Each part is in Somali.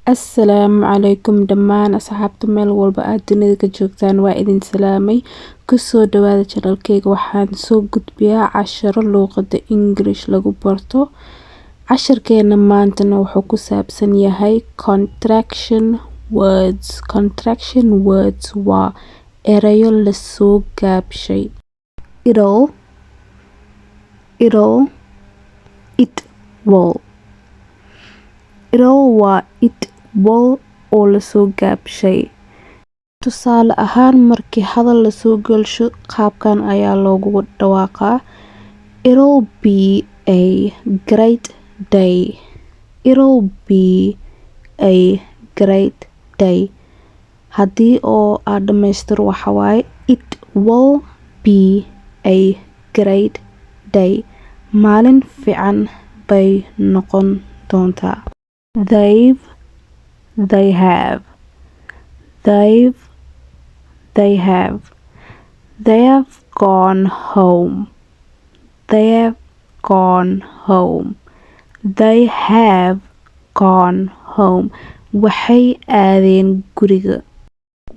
Assalaamu calaykum dhammaan asxaabta meel walba aad dunida ka joogtaan waa idin salaamay kusoo dhawaada channelkayga waxaan soo gudbiyaa casharo luqadda English lagu barto casharkeena maantana wuxuu ku saabsan yahay contraction words waa erayo la soo gaabshay it'll it will waa it will oo la soo gaabshay tusaale ahaan markii hadal la soo gelsho qaabkan ayaa loogu dhawaaqaa it'll be a great day it'll be a great day haddii oo aad dhamaystiro waxa waaye it will be a great day maalin fiican bay noqon doontaa they have gone home they have gone home waxay aadeen guriga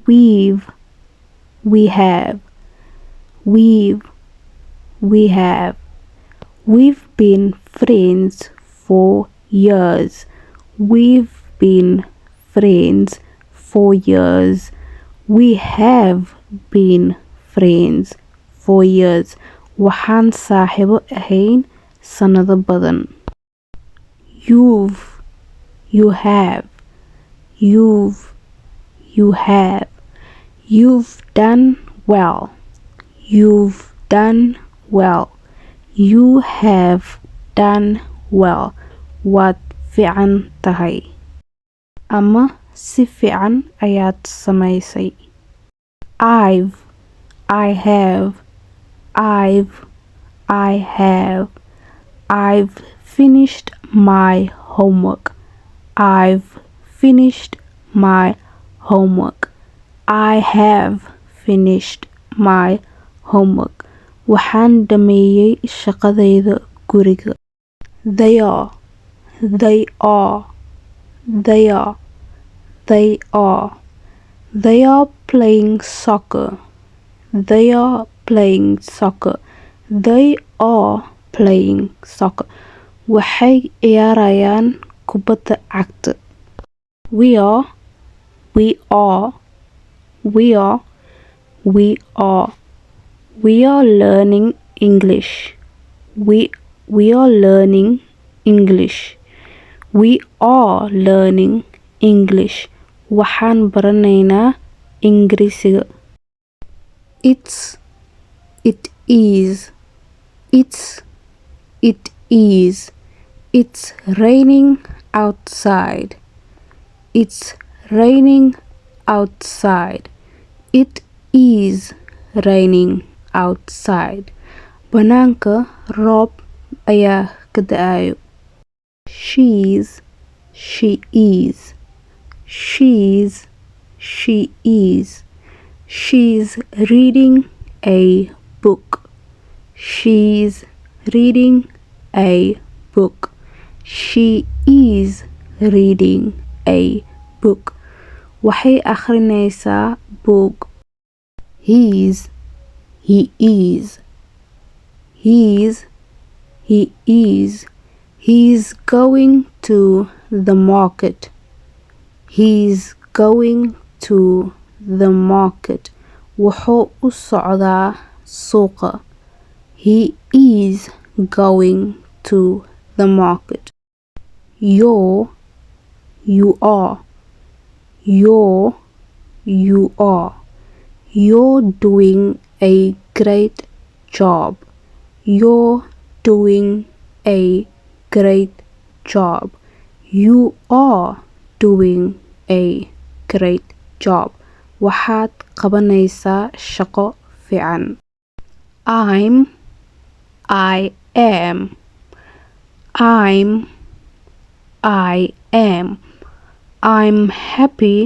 we've been friends for years we have been friends for years waxaan saaxiibo ahayn sanado badan you've done well you have done well waad fiican tahay ama si fiican ayaad samaysay I've finished my homework I have finished my homework waxaan dhameeyay shaqadayda guriga they are playing soccer waxay ciyaarayaan kubadda cagta we are learning English waxaan baranaynaa Ingiriisiga It's raining outside It is raining outside banaanka roob ayaa ka da'ayo she's reading a book she is reading a book waxay akhrinaysaa buug he is going to the market wuxuu u socdaa suuqa he is going to the market you're doing a great job you are doing a great job waxaad qabanaysaa shaqo fiican I'm happy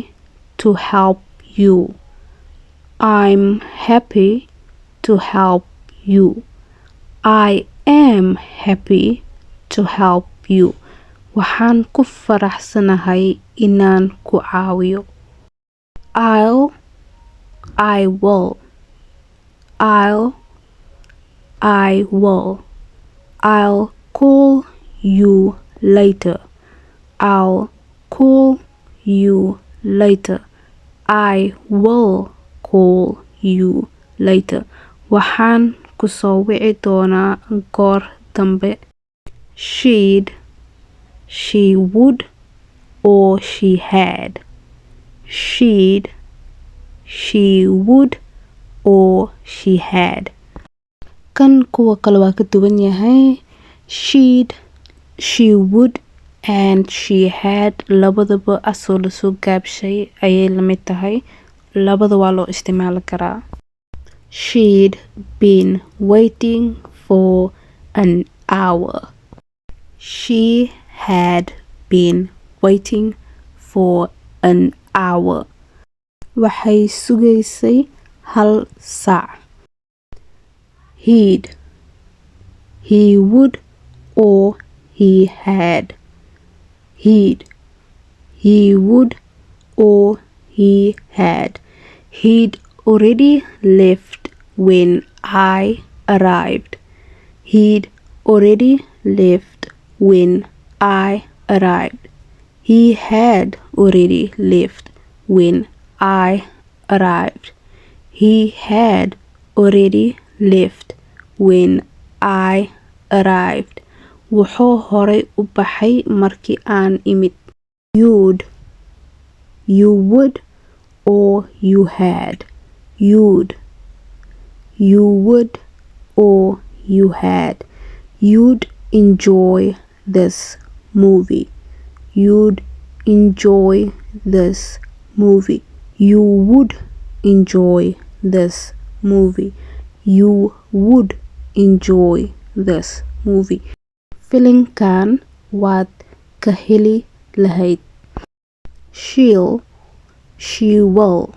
to help you I am happy to help you waxaan ku faraxsanahay inaan ku caawiyo. I will I'll call you later. I'll call you later. I will call you later. Waxaan ku soo wici doonaa goor dambe. She would or she had. She would or she had. Kan kuwa kale waa ka duwan yahay. She would and she had labadaba asoo la soo gaabshay ayay la mid tahay. Labada waa loo isticmaali karaa. She'd been waiting for an hour. She had been waiting for an hour. Waxay sugaysay hal saac. He would or he had. He would or he had. He'd already left when I arrived. He'd already left when I arrived. He had already left when I arrived. He had already left when I arrived. Wuxuu horay u baxay markii aan imid. You would or you had. You would or you had. You'd enjoy this movie. You'd enjoy this movie. You would enjoy this movie. You would enjoy this movie. Filimkan waad ka heli lahayd. She will.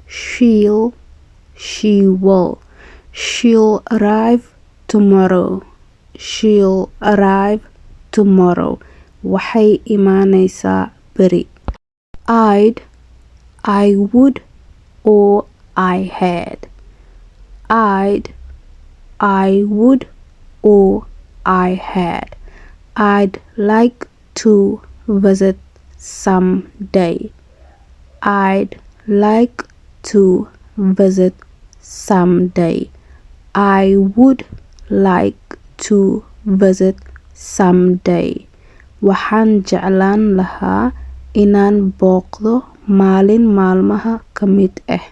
She'll arrive tomorrow. She'll arrive tomorrow. Waxay imaanaysaa beri. I would or I had. I would or I had. I'd like to visit someday. I'd like to visit someday. I would like to visit someday. Waxaan jeclaan lahaa inaan booqdo maalin maalmaha ka mid ah.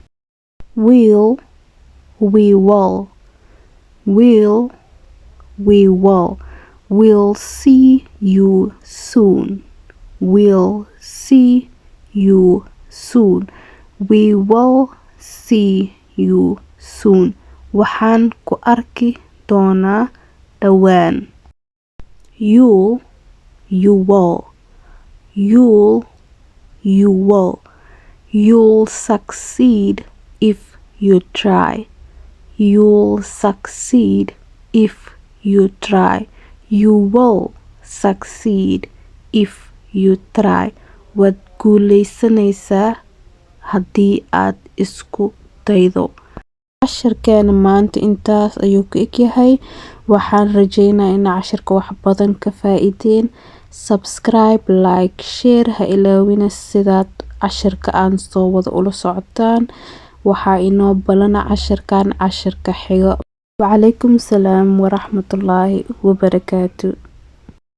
We will. We'll see you soon. We'll see you soon. We will see you soon. Waxaan ku arki doonaa dhawaan. You will. You'll succeed if you try. You'll succeed if you try. You will succeed if you try. Waad guuleysanaysaa haddii aad isku daydo. Casharkeena maanta intaas ayuu ka egyahay. Waxaan rajeynayaa in casharka wax badan ka faa'iideen. Subscribe, like, share ha ilaawina sidaad casharka aan soo wada ula socotaan. Waxaa inoo balana casharkan casharka xiga. Wacalaykum salaam waraxmatullaahi wabarakaatu.